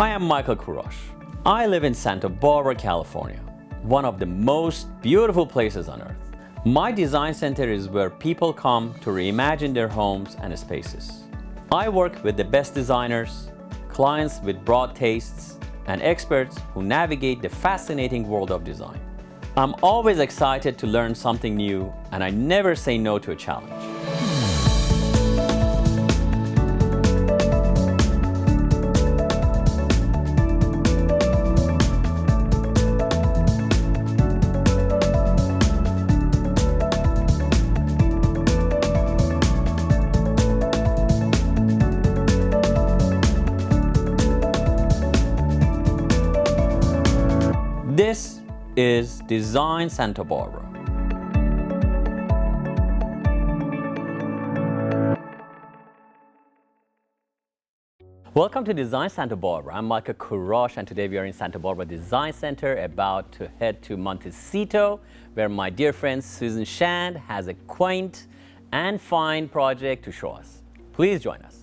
Hi, I'm Michael Kurosh. I live in Santa Barbara, California, one of the most beautiful places on earth. My design center is where people come to reimagine their homes and spaces. I work with the best designers, clients with broad tastes, and experts who navigate the fascinating world of design. I'm always excited to learn something new, and I never say no to a challenge. This is Design Santa Barbara. Welcome to Design Santa Barbara. I'm Michael Kurosh, and today we are in Santa Barbara Design Center, about to head to Montecito, where my dear friend Susan Shand has a quaint and fine project to show us. Please join us.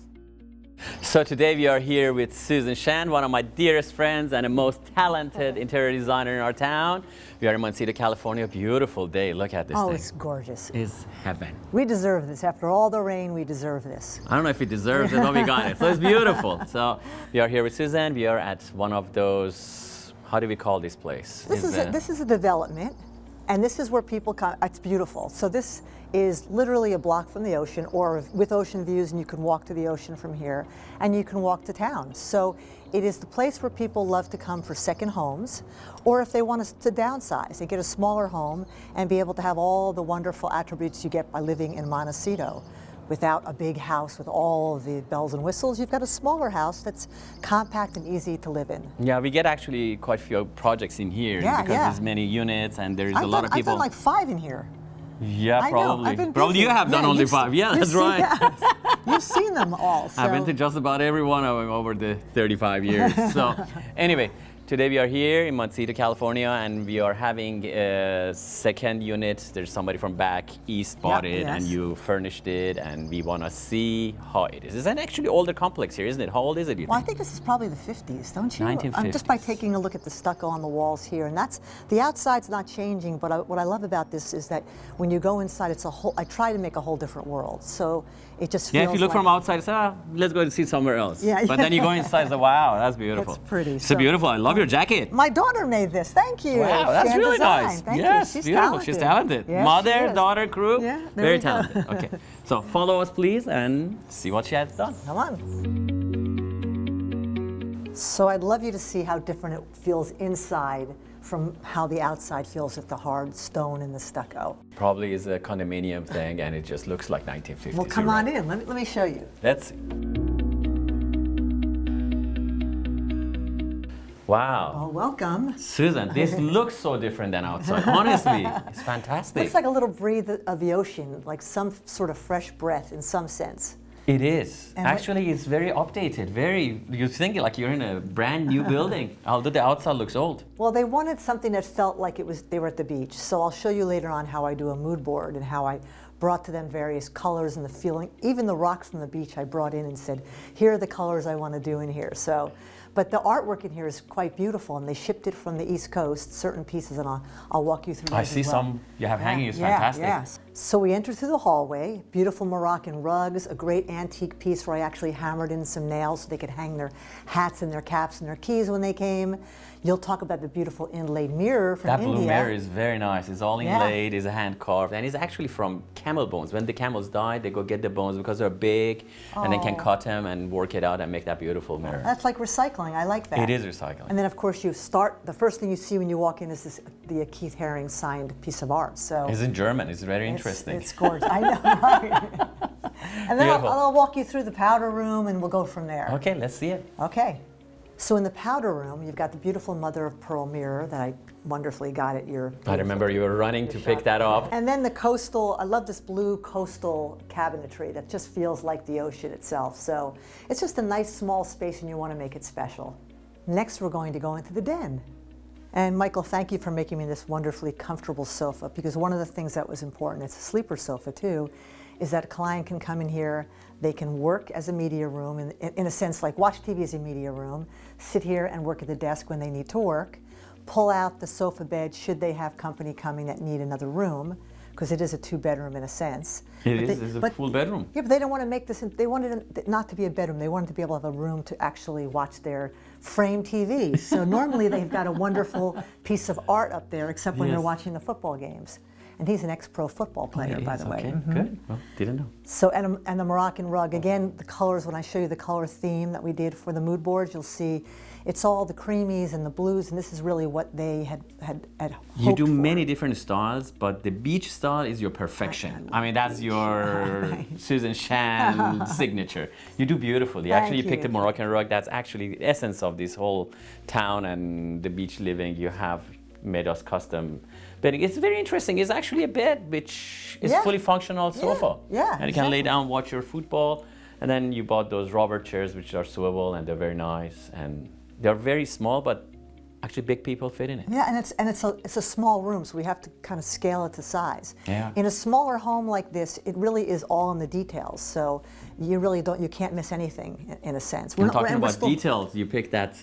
So today we are here with Susan Shand, one of my dearest friends and the most talented interior designer in our town. We are in Montecito, California. Beautiful day. Look at this thing. Oh, it's gorgeous. It's heaven. We deserve this. After all the rain, we deserve this. I don't know if we deserve it, but we got it. So it's beautiful. So we are here with Susan. We are at one of those, how do we call this place? This is a development, and this is where people come. It's beautiful. So this is literally a block from the ocean, or with ocean views, and you can walk to the ocean from here, and you can walk to town. So it is the place where people love to come for second homes, or if they want to downsize, they get a smaller home and be able to have all the wonderful attributes you get by living in Montecito. Without a big house with all of the bells and whistles, you've got a smaller house that's compact and easy to live in. Yeah, we get actually quite a few projects in here because there's many units and there's a lot of people. I've done like 5 in here. Yeah, I probably. know, I've been Probably busy. you have done only 5. Yeah, that's right. Yes. You've seen them all. So. I've been to just about every one of them over the 35 years. So anyway, today we are here in Montecito, California, and we are having a second unit. There's somebody from back east bought it, and you furnished it, and we want to see how it is. It's an actually older complex here, isn't it? How old is it, you Well, think? I think this is probably the 50s, don't you? 1950s. Just by taking a look at the stucco on the walls here, and that's, the outside's not changing, but what I love about this is that when you go inside, it's a whole, I try to make a whole different world. So it just feels if you look like, from outside, say, let's go to see somewhere else. Yeah. But then you go inside and say, wow, that's beautiful. It's pretty. It's beautiful. I love your jacket. My daughter made this. Thank you. Wow, that's Shand really Design. nice. Thank Yes, you. She's beautiful. talented. She's talented. Yes, Mother, she is. daughter, crew. Yeah, there very we go. talented. Okay. So follow us, please, and see what she has done. Come on. So I'd love you to see how different it feels inside from how the outside feels with the hard stone and the stucco. Probably is a condominium thing, and it just looks like 1950s. Well, come on in. Let me show you. Let's see. Wow. Well, welcome. Susan, this looks so different than outside. Honestly, it's fantastic. Looks like a little breathe of the ocean, like some sort of fresh breath in some sense. It is. And actually, it's very updated. You think like you're in a brand new building, although the outside looks old. Well, they wanted something that felt like they were at the beach. So I'll show you later on how I do a mood board and how I brought to them various colors and the feeling. Even the rocks from the beach I brought in and said, here are the colors I want to do in here. So, but the artwork in here is quite beautiful, and they shipped it from the East Coast, certain pieces, and I'll walk you through. I see some you have hanging is fantastic. Yes. So we enter through the hallway, beautiful Moroccan rugs, a great antique piece where I actually hammered in some nails so they could hang their hats and their caps and their keys when they came. You'll talk about the beautiful inlaid mirror from India. That blue mirror is very nice. It's all inlaid, it's hand carved, and it's actually from camel bones. When the camels die, they go get the bones because they're big, and they can cut them and work it out and make that beautiful mirror. That's like recycling. I like that. It is recycling. And then, of course, the first thing you see when you walk in is the Keith Haring signed piece of art. So it's in German. It's very interesting. It's gorgeous. I know, right? And then I'll walk you through the powder room, and we'll go from there. Okay, let's see it. Okay. So in the powder room, you've got the beautiful mother of pearl mirror that I wonderfully got at your... I remember you were running to pick that up. And then the coastal, I love this blue coastal cabinetry that just feels like the ocean itself. So it's just a nice small space, and you want to make it special. Next, we're going to go into the den. And Michael, thank you for making me this wonderfully comfortable sofa, because one of the things that was important, it's a sleeper sofa too, is that a client can come in here, they can work as a media room, in a sense like watch TV as a media room, sit here and work at the desk when they need to work, pull out the sofa bed should they have company coming that need another room, because it is a 2-bedroom in a sense. It's a full bedroom. Yeah, but they don't want to make this, they wanted it not to be a bedroom, they wanted to be able to have a room to actually watch their frame TV. So normally they've got a wonderful piece of art up there, except when they're watching the football games. And he's an ex-pro football player, by the way. Okay, good. Well, didn't know. So, and the Moroccan rug, again, the colors, when I show you the color theme that we did for the mood boards, you'll see it's all the creamies and the blues, and this is really what they had hoped You do for. many different styles, but the beach style is your perfection. I mean, that's your Susan Shan signature. You do beautifully. Actually, you picked the Moroccan rug. That's actually the essence of this whole town and the beach living. You have made us custom bedding. It's very interesting. It's actually a bed which is fully functional sofa. Yeah, and you can lay down, watch your football. And then you bought those rubber chairs which are swivel and they're very nice. And they're very small, but actually big people fit in it. Yeah, and it's a small room, so we have to kind of scale it to size. Yeah. In a smaller home like this, it really is all in the details. So you can't miss anything in a sense. We're talking about details. You picked that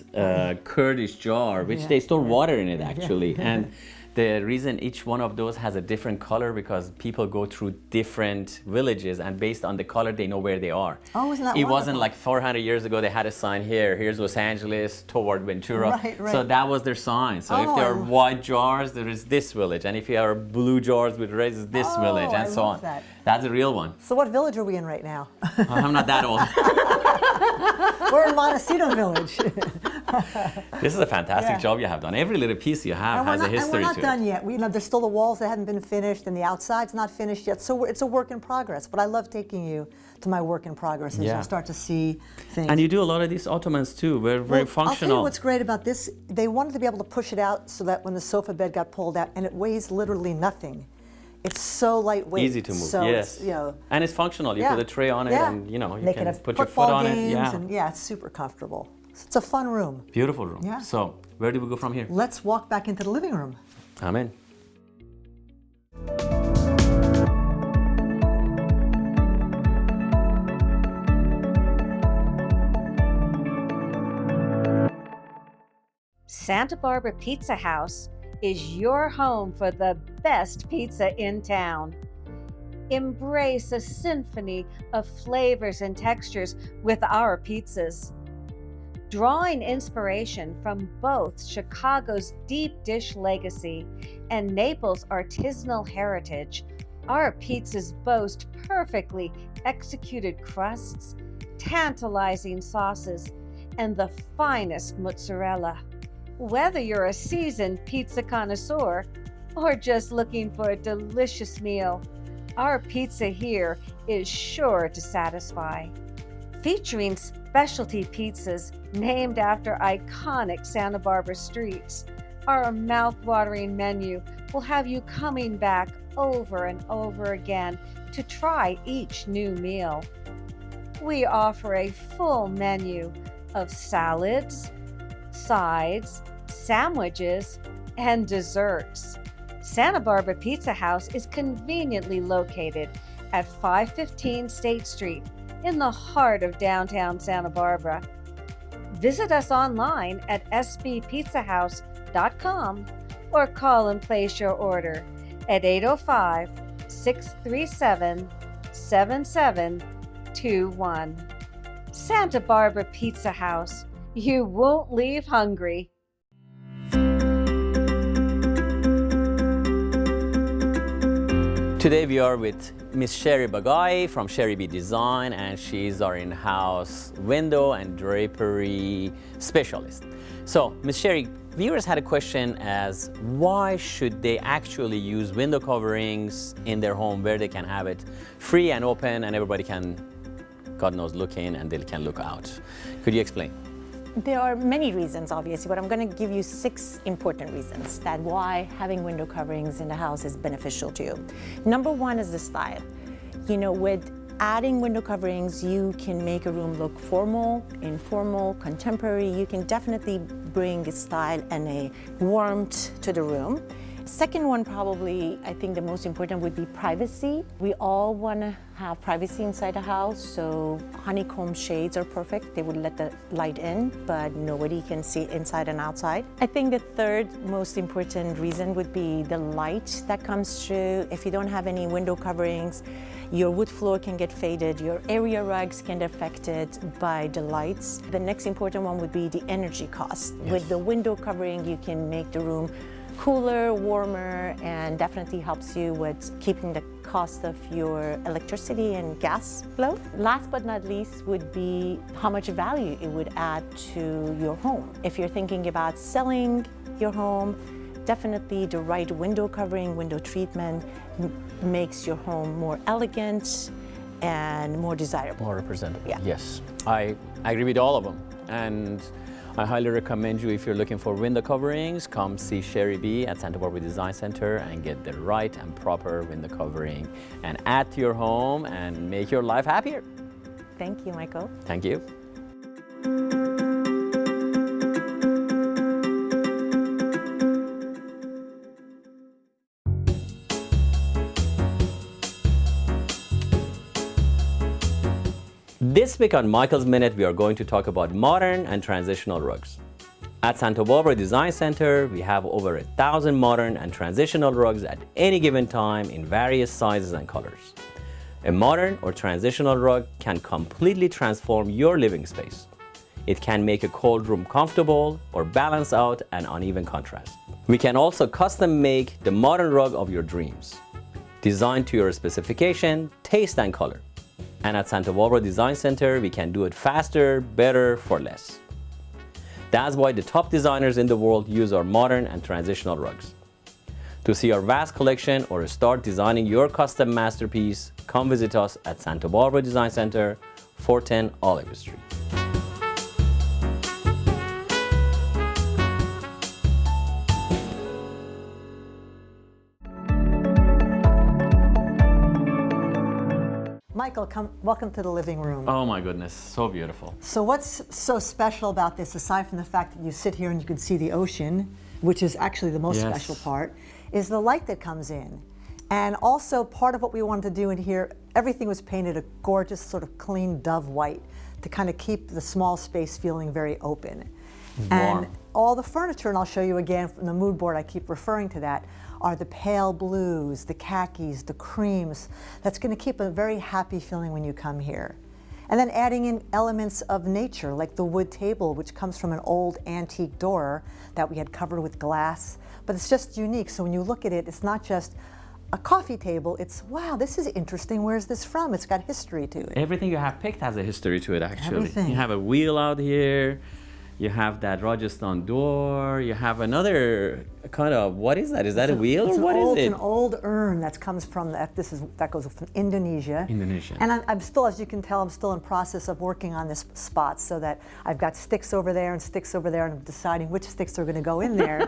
Kurdish jar, which they store water in it actually, and the reason each one of those has a different color because people go through different villages and based on the color they know where they are. Oh, isn't that It wonderful? wasn't like 400 years ago they had a sign here, here's Los Angeles toward Ventura. Right. So that was their sign. So if there are white jars, there is this village. And if you are blue jars with reds, it's this village and so on. That's a real one. So what village are we in right now? I'm not that old. We're in Montecito village. This is a fantastic job you have done. Every little piece you have has a history to it. And we're not done yet. There's still the walls that haven't been finished and the outside's not finished yet. So it's a work in progress. But I love taking you to my work in progress as you'll start to see things. And you do a lot of these Ottomans too. We're very functional. I'll tell you what's great about this. They wanted to be able to push it out so that when the sofa bed got pulled out, and it weighs literally nothing. It's so lightweight. Easy to move, so yes. It's, and it's functional. You put a tray on it and you they can put your foot on it. And it's super comfortable. It's a fun room. Beautiful room. Yeah. So where do we go from here? Let's walk back into the living room. I'm in. Santa Barbara Pizza House is your home for the best pizza in town. Embrace a symphony of flavors and textures with our pizzas. Drawing inspiration from both Chicago's deep dish legacy and Naples' artisanal heritage, our pizzas boast perfectly executed crusts, tantalizing sauces, and the finest mozzarella. Whether you're a seasoned pizza connoisseur or just looking for a delicious meal, our pizza here is sure to satisfy. Featuring specialty pizzas named after iconic Santa Barbara streets, our mouth-watering menu will have you coming back over and over again to try each new meal. We offer a full menu of salads, sides, sandwiches, and desserts. Santa Barbara Pizza House is conveniently located at 515 State Street in the heart of downtown Santa Barbara. Visit us online at sbpizzahouse.com or call and place your order at 805-637-7721. Santa Barbara Pizza House. You won't leave hungry. Today we are with Miss Sherry Bagai from Sherry B Design, and she's our in-house window and drapery specialist. So, Miss Sherry, viewers had a question as why should they actually use window coverings in their home where they can have it free and open and everybody can, God knows, look in and they can look out. Could you explain? There are many reasons, obviously, but I'm going to give you 6 important reasons that why having window coverings in the house is beneficial to you. Number 1 is the style. With adding window coverings, you can make a room look formal, informal, contemporary. You can definitely bring a style and a warmth to the room. Second one, probably, I think the most important would be privacy. We all want to have privacy inside a house, so honeycomb shades are perfect. They would let the light in, but nobody can see inside and outside. I think the third most important reason would be the light that comes through. If you don't have any window coverings, your wood floor can get faded, your area rugs can get affected by the lights. The next important one would be the energy cost. Yes. With the window covering, you can make the room cooler, warmer, and definitely helps you with keeping the cost of your electricity and gas low. Last but not least would be how much value it would add to your home. If you're thinking about selling your home, definitely the right window covering, window treatment makes your home more elegant and more desirable. More representable. Yeah. Yes, I agree with all of them. And I highly recommend you, if you're looking for window coverings, come see Sherry B at Santa Barbara Design Center and get the right and proper window covering and add to your home and make your life happier. Thank you, Michael. Thank you. This week on Michael's Minute, we are going to talk about modern and transitional rugs. At Santa Barbara Design Center, we have over 1,000 modern and transitional rugs at any given time in various sizes and colors. A modern or transitional rug can completely transform your living space. It can make a cold room comfortable or balance out an uneven contrast. We can also custom make the modern rug of your dreams, designed to your specification, taste, and color. And at Santa Barbara Design Center, we can do it faster, better, for less. That's why the top designers in the world use our modern and transitional rugs. To see our vast collection or start designing your custom masterpiece, come visit us at Santa Barbara Design Center, 410 Olive Street. Michael, welcome to the living room. Oh my goodness, so beautiful. So what's so special about this, aside from the fact that you sit here and you can see the ocean, which is actually the most Yes. special part, is the light that comes in. And also part of what we wanted to do in here, everything was painted a gorgeous sort of clean dove white to kind of keep the small space feeling very open. Warm. And all the furniture, and I'll show you again from the mood board, I keep referring to that, are the pale blues, the khakis, the creams. That's going to keep a very happy feeling when you come here. And then adding in elements of nature, like the wood table, which comes from an old antique door that we had covered with glass. But it's just unique, so when you look at it, it's not just a coffee table, it's, wow, this is interesting, where's this from? It's got history to it. Everything you have picked has a history to it, actually. Everything. You have a wheel out here, you have that Rajasthan door, you have another kind of, what is that? Is that a wheel or what is it? It's an old urn that comes from, that goes from Indonesia. Indonesia. And I'm still, as you can tell, I'm still in process of working on this spot so that I've got sticks over there and sticks over there and I'm deciding which sticks are going to go in there.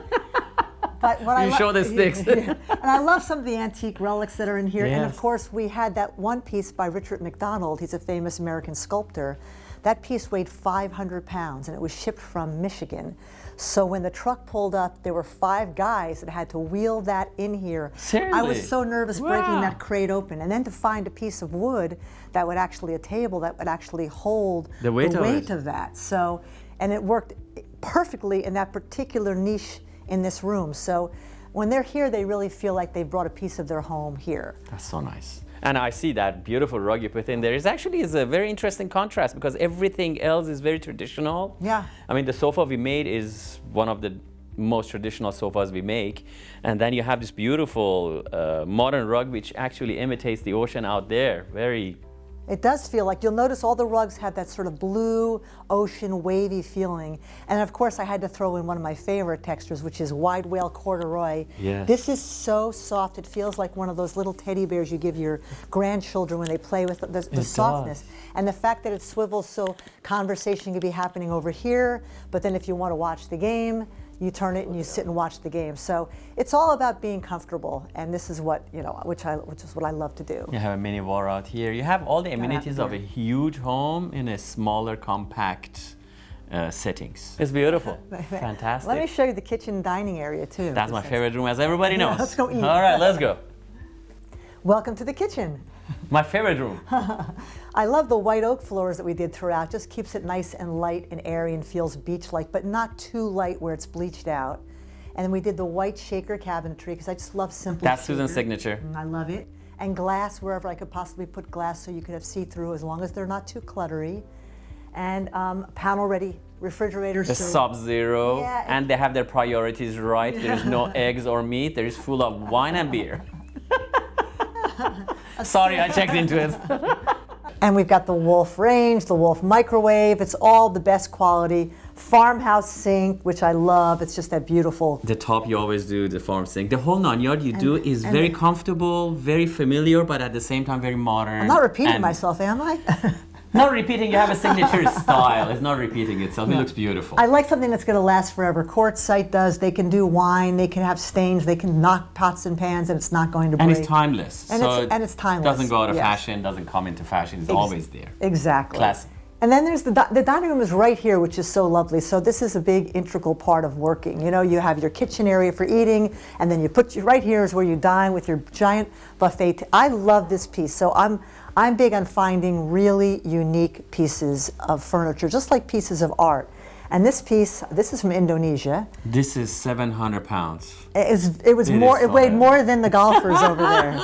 But what You show the sticks. Yeah. And I love some of the antique relics that are in here. And of Yes. course, we had that one piece by Richard McDonald. He's a famous American sculptor. That piece weighed 500 pounds and it was shipped from Michigan. So when the truck pulled up, there were 5 guys that had to wheel that in here. Seriously? I was so nervous breaking Wow. that crate open. And then to find a piece of wood that would actually, a table that would actually hold The weight of it. of that. So, and it worked perfectly in that particular niche in this room. So when they're here, they really feel like they brought a piece of their home here. That's so nice. And I see that beautiful rug you put in there. It's actually is a very interesting contrast because everything else is very traditional. Yeah. I mean, the sofa we made is one of the most traditional sofas we make. And then you have this beautiful modern rug which actually imitates the ocean out there. Very. It does feel like, you'll notice all the rugs have that sort of blue ocean wavy feeling. And of course I had to throw in one of my favorite textures, which is wide whale corduroy. Yes. This is so soft, it feels like one of those little teddy bears you give your grandchildren when they play with the softness. And the fact that it swivels so conversation could be happening over here, but then if you want to watch the game, you turn it and you sit and watch the game. So it's all about being comfortable, and this is what, you know, which is what I love to do. You have a mini bar out here. You have all the amenities of a here. huge home in a smaller, compact settings. It's beautiful. Fantastic. Let me show you the kitchen dining area too. That's my favorite room, as everybody knows. Let's go eat. All right, let's go. Welcome to the kitchen. My favorite room. I love the white oak floors that we did throughout. Just keeps it nice and light and airy and feels beach-like, but not too light where it's bleached out. And then we did the white shaker cabinetry because I just love simple. That's Susan's signature. I love it. And glass wherever I could possibly put glass so you could have see-through as long as they're not too cluttery. And panel-ready refrigerators. The Sub-Zero, Yeah, and they have their priorities right. There's no eggs or meat. There is full of wine and beer. Sorry, I checked into it. And we've got the Wolf range, the Wolf microwave. It's all the best quality. Farmhouse sink, which I love. It's just that beautiful. The top you always do, the farm sink. The whole 9 yard you do is very comfortable, very familiar, but at the same time very modern. I'm not repeating and myself, am I? Not repeating, you have a signature style. It's not repeating itself. It looks beautiful. I like something that's going to last forever. Quartzsite does. They can do wine. They can have stains. They can knock pots and pans, and it's not going to break. And it's timeless. And it's timeless. Doesn't go out of Yes. fashion, doesn't come into fashion. It's always there. Exactly. Classic. And then there's the dining room is right here, which is so lovely. So this is a big integral part of working. You know, you have your kitchen area for eating, and then you put right here is where you dine with your giant buffet. I love this piece. So I'm big on finding really unique pieces of furniture, just like pieces of art. And this piece, this is from Indonesia. This is 700 pounds. It weighed more than the golfers over there.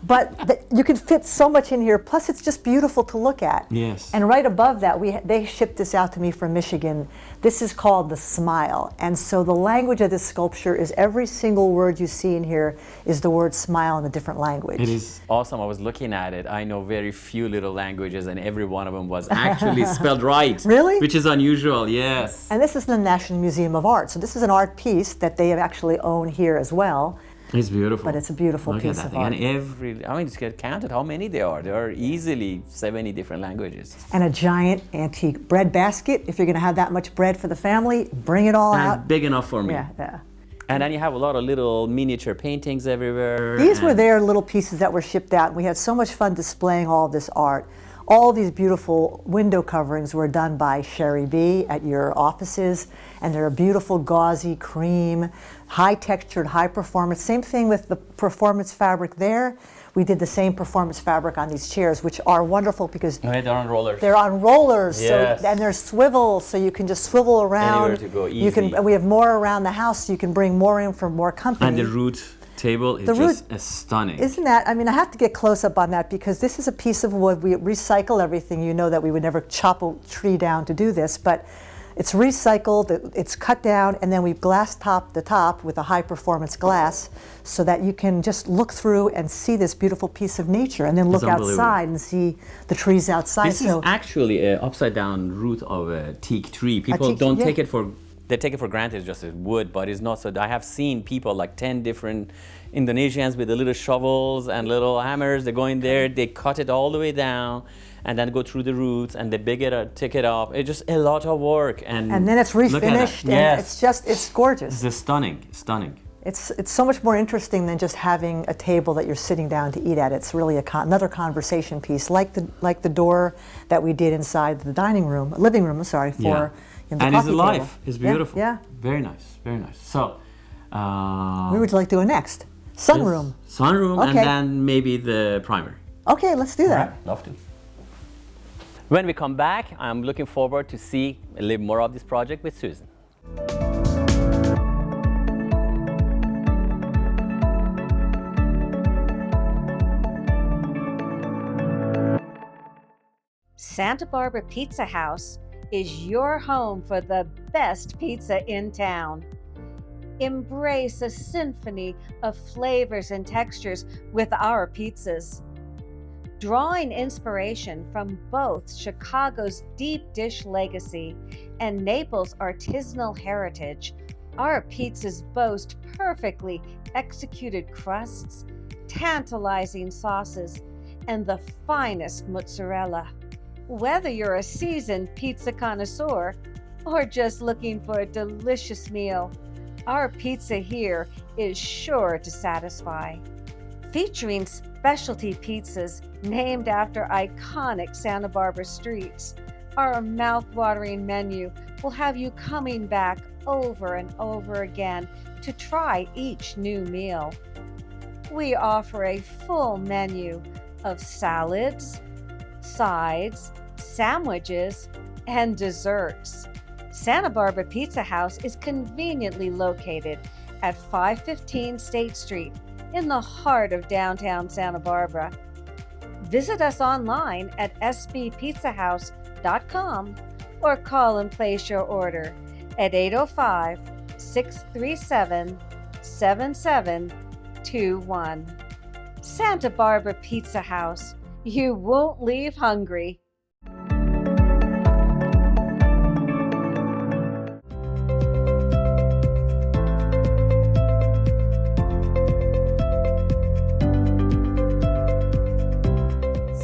But you can fit so much in here. Plus, it's just beautiful to look at. Yes. And right above that, they shipped this out to me from Michigan. This is called the Smile. And so the language of this sculpture is every single word you see in here is the word smile in a different language. It is awesome. I was looking at it. I know very few little languages, and every one of them was actually spelled right. Really? Which is unusual, yes. And this is the National Museum of Art. So this is an art piece that they actually own here as well. It's beautiful. But it's a beautiful Look piece at that of thing. art. And I mean, just get counted how many there are. There are easily 70 different languages. And a giant antique bread basket. If you're going to have that much bread for the family, bring it all out. That's big enough for me. Yeah. And then you have a lot of little miniature paintings everywhere. These were their little pieces that were shipped out. We had so much fun displaying all of this art. All these beautiful window coverings were done by Sherry B at your offices, and they're a beautiful gauzy cream, high textured, high performance. Same thing with the performance fabric there. We did the same performance fabric on these chairs, which are wonderful because they're on rollers. They're on rollers, Yes. and they're swivel, so you can just swivel around. Anywhere to go, You can. easy. We have more around the house, so you can bring more in for more company. And the root table is just stunning. Isn't that? I mean, I have to get close up on that because this is a piece of wood. We recycle everything. You know that we would never chop a tree down to do this, but it's recycled, it's cut down, and then we've glass topped the top with a high performance glass so that you can just look through and see this beautiful piece of nature and then look outside and see the trees outside. This is actually an upside down root of a teak tree. People don't take it for, they take it for granted it's just a wood, but it's not. So I have seen people like 10 different Indonesians with the little shovels and little hammers. They go in there, they cut it all the way down, and then go through the roots, and they take it up. It's just a lot of work. And then it's refinished, and it's gorgeous. It's stunning. It's so much more interesting than just having a table that you're sitting down to eat at. It's really another conversation piece, like the door that we did inside the living room. For the and it's coffee alive. table. It's beautiful. Yeah. Very nice. So, where would you like to go next? Sunroom. Sunroom, Okay. and then maybe the primer. Okay, let's do that. All right, love to. When we come back, I'm looking forward to see a little more of this project with Susan. Santa Barbara Pizza House is your home for the best pizza in town. Embrace a symphony of flavors and textures with our pizzas. Drawing inspiration from both Chicago's deep dish legacy and Naples' artisanal heritage, our pizzas boast perfectly executed crusts, tantalizing sauces, and the finest mozzarella. Whether you're a seasoned pizza connoisseur or just looking for a delicious meal, our pizza here is sure to satisfy. Featuring specialty pizzas named after iconic Santa Barbara streets, our mouth-watering menu will have you coming back over and over again to try each new meal. We offer a full menu of salads, sides, sandwiches, and desserts. Santa Barbara Pizza House is conveniently located at 515 State Street in the heart of downtown Santa Barbara. Visit us online at sbpizzahouse.com or call and place your order at 805-637-7721. Santa Barbara Pizza House. You won't leave hungry.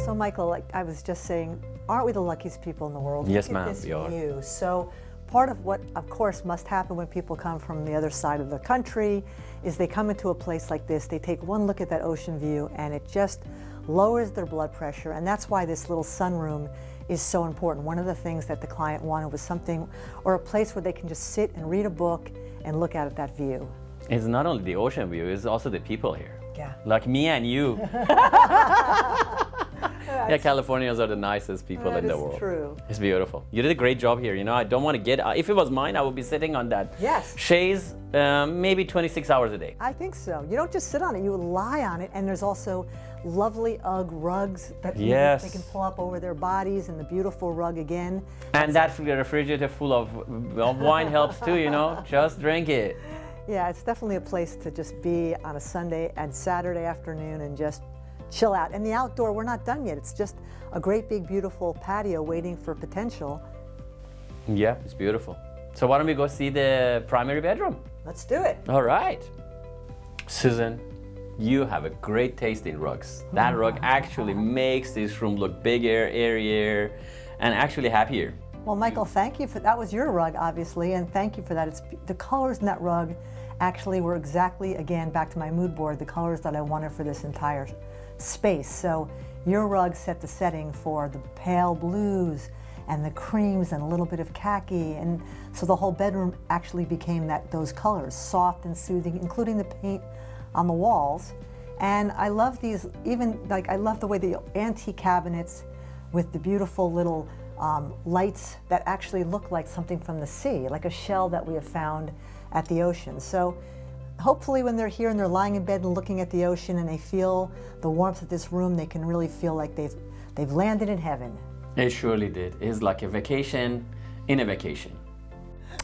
So Michael, like I was just saying, aren't we the luckiest people in the world? Yes, Look at ma'am, this we are. view. So part of what, of course, must happen when people come from the other side of the country is they come into a place like this, they take one look at that ocean view, and it just lowers their blood pressure. And that's why this little sunroom is so important. One of the things that the client wanted was something, or a place where they can just sit and read a book and look out at that view. It's not only the ocean view, it's also the people here. Yeah. Like me and you. Yeah, Californians are the nicest people That in the is world. true. It's beautiful. You did a great job here. You know, I don't want to get, if it was mine, I would be sitting on that Yes. chaise maybe 26 hours a day. I think so. You don't just sit on it, you lie on it, and there's also lovely UGG rugs that Yes. they can pull up over their bodies, and the beautiful rug again. And that refrigerator full of wine helps too, you know, just drink it. Yeah, it's definitely a place to just be on a Sunday and Saturday afternoon and just chill out. And the outdoor, we're not done yet. It's just a great big beautiful patio waiting for potential. Yeah, it's beautiful. So why don't we go see the primary bedroom? Let's do it. All right. Susan, you have a great taste in rugs. That rug actually makes this room look bigger, airier, and actually happier. Well, Michael, thank you for that. Was your rug, obviously, and thank you for that. It's the colors in that rug actually were exactly, again, back to my mood board, the colors that I wanted for this entire space. So your rug set the setting for the pale blues and the creams and a little bit of khaki, and so the whole bedroom actually became those colors, soft and soothing, including the paint on the walls. And I love these, even like I love the way the antique cabinets with the beautiful little lights that actually look like something from the sea, like a shell that we have found at the ocean. So hopefully when they're here and they're lying in bed and looking at the ocean and they feel the warmth of this room, they can really feel like they've landed in heaven. It surely did. It's like a vacation in a vacation.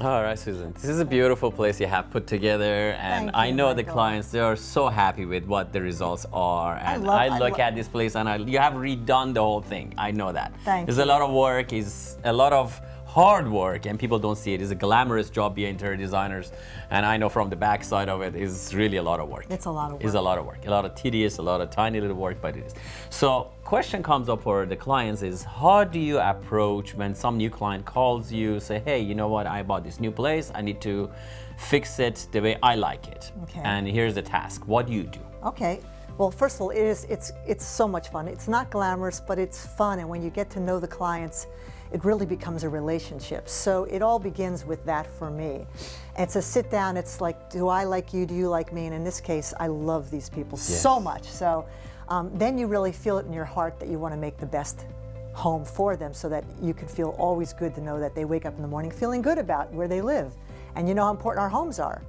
All right, Susan, this is a beautiful place you have put together, and Thank I you, know the Michael. clients, they are so happy with what the results are. And I I look love- at this place and you have redone the whole thing. I know that. Thank It's you. a lot of work, it's a lot of hard work, and people don't see it. It's a glamorous job being interior designers, and I know from the back side of it is really a lot of work. It's a lot of It's work. a lot of work, a lot of tedious, a lot of tiny little work, but it is. So question comes up for the clients is, how do you approach when some new client calls you, say, hey, you know what, I bought this new place, I need to fix it the way I like it. Okay. And here's the task. What do you do? Okay. Well, first of all, it's so much fun. It's not glamorous, but it's fun, and when you get to know the clients, it really becomes a relationship. So it all begins with that for me. It's a sit down, it's like, do I like you, do you like me? And in this case, I love these people so much. So then you really feel it in your heart that you want to make the best home for them, so that you can feel always good to know that they wake up in the morning feeling good about where they live. And you know how important our homes are.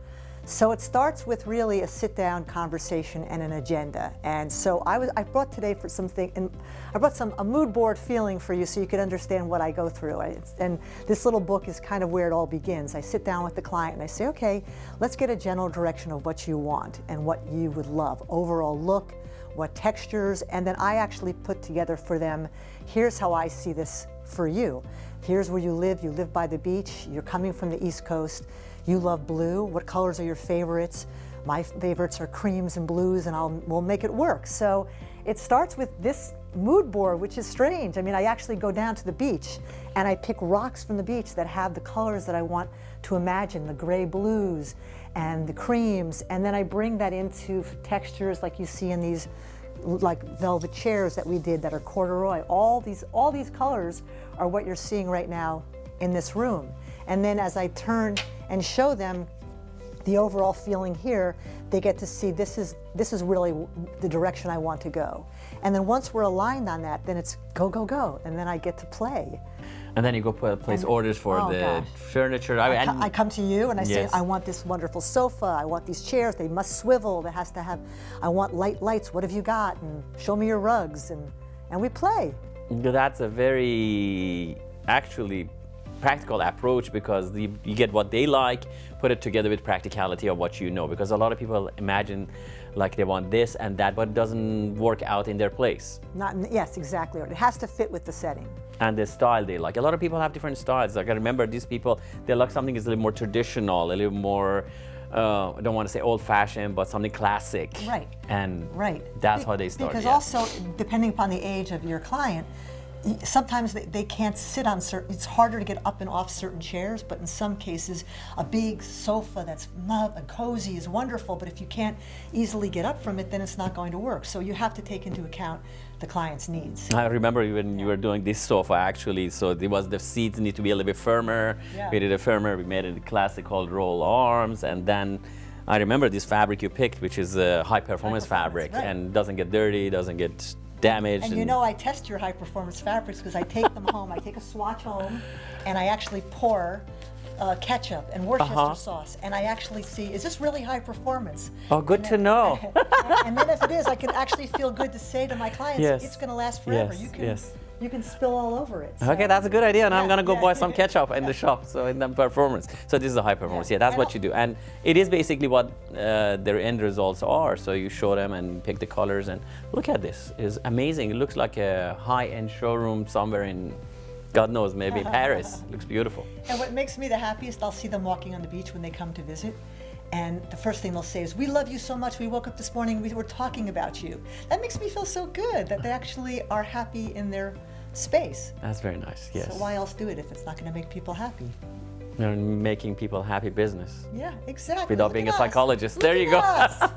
So it starts with really a sit-down conversation and an agenda. And so I brought today for something, and I brought a mood board feeling for you so you could understand what I go through. And this little book is kind of where it all begins. I sit down with the client and I say, okay, let's get a general direction of what you want and what you would love. Overall look, what textures, and then I actually put together for them, here's how I see this for you. Here's where you live by the beach, you're coming from the East Coast, you love blue, what colors are your favorites? My favorites are creams and blues, and we'll make it work. So it starts with this mood board, which is strange. I mean, I actually go down to the beach and I pick rocks from the beach that have the colors that I want to imagine, the gray blues and the creams, and then I bring that into textures like you see in these like velvet chairs that we did that are corduroy. All these colors are what you're seeing right now in this room. And then as I turn and show them the overall feeling here, they get to see this is really the direction I want to go. And then once we're aligned on that, then it's go, go, go. And then I get to play. And then you go place orders for oh, the gosh. furniture. I come to you and I say, Yes. I want this wonderful sofa, I want these chairs, they must swivel, they has to have, I want lights, what have you got? And show me your rugs, and we play. That's a very, actually, practical approach, because you get what they like, put it together with practicality of what you know, because a lot of people imagine like they want this and that, but it doesn't work out in their place. Yes, exactly. It has to fit with the setting. And the style they like. A lot of people have different styles. Like I remember these people, they like something is a little more traditional, a little more, I don't want to say old-fashioned, but something classic. Right. And right. That's how they start. Because yeah. also, depending upon the age of your client, sometimes they can't sit on certain, it's harder to get up and off certain chairs, but in some cases, a big sofa that's snug and cozy is wonderful, but if you can't easily get up from it, then it's not going to work. So you have to take into account the client's needs. I remember when you were doing this sofa, actually, so there was the seats need to be a little bit firmer. Yeah. We did it firmer, we made it a classic called roll arms, and then I remember this fabric you picked, which is a high performance fabric, right. and doesn't get dirty, doesn't get damaged. And you know, I test your high performance fabrics because I take them home. I take a swatch home and I actually pour ketchup and Worcestershire sauce, and I actually see, is this really high performance? Oh, good to know. And then if it is, I can actually feel good to say to my clients, Yes. it's going to last forever. Yes, You can spill all over it. So. Okay, that's a good idea. And I'm Yeah, gonna go yeah. buy some ketchup in the shop. So in the performance. So this is a high performance. Yeah, that's And what you do. And it is basically what their end results are. So you show them and pick the colors, and look at this. It's amazing. It looks like a high-end showroom somewhere in, God knows, maybe Paris. Looks beautiful. And what makes me the happiest, I'll see them walking on the beach when they come to visit. And the first thing they'll say is, we love you so much. We woke up this morning, we were talking about you. That makes me feel so good that they actually are happy in their space. That's very nice. Yes. So why else do it if it's not going to make people happy? You're making people happy business. Yeah, exactly. Without Look being at a us. psychologist. Look There you at go. us.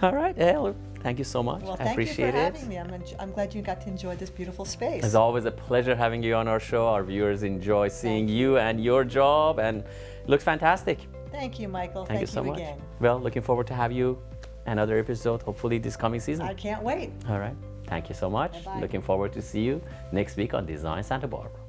All right. Well, thank you so much. Well, I thank appreciate you for it. having me. I'm glad you got to enjoy this beautiful space. It's always a pleasure having you on our show. Our viewers enjoy seeing you and your job, and it looks fantastic. Thank you, Michael. Thank you so much. again. Well, looking forward to have you another episode, hopefully this coming season. I can't wait. All right. Thank you so much. Bye-bye. Looking forward to see you next week on Design Santa Barbara.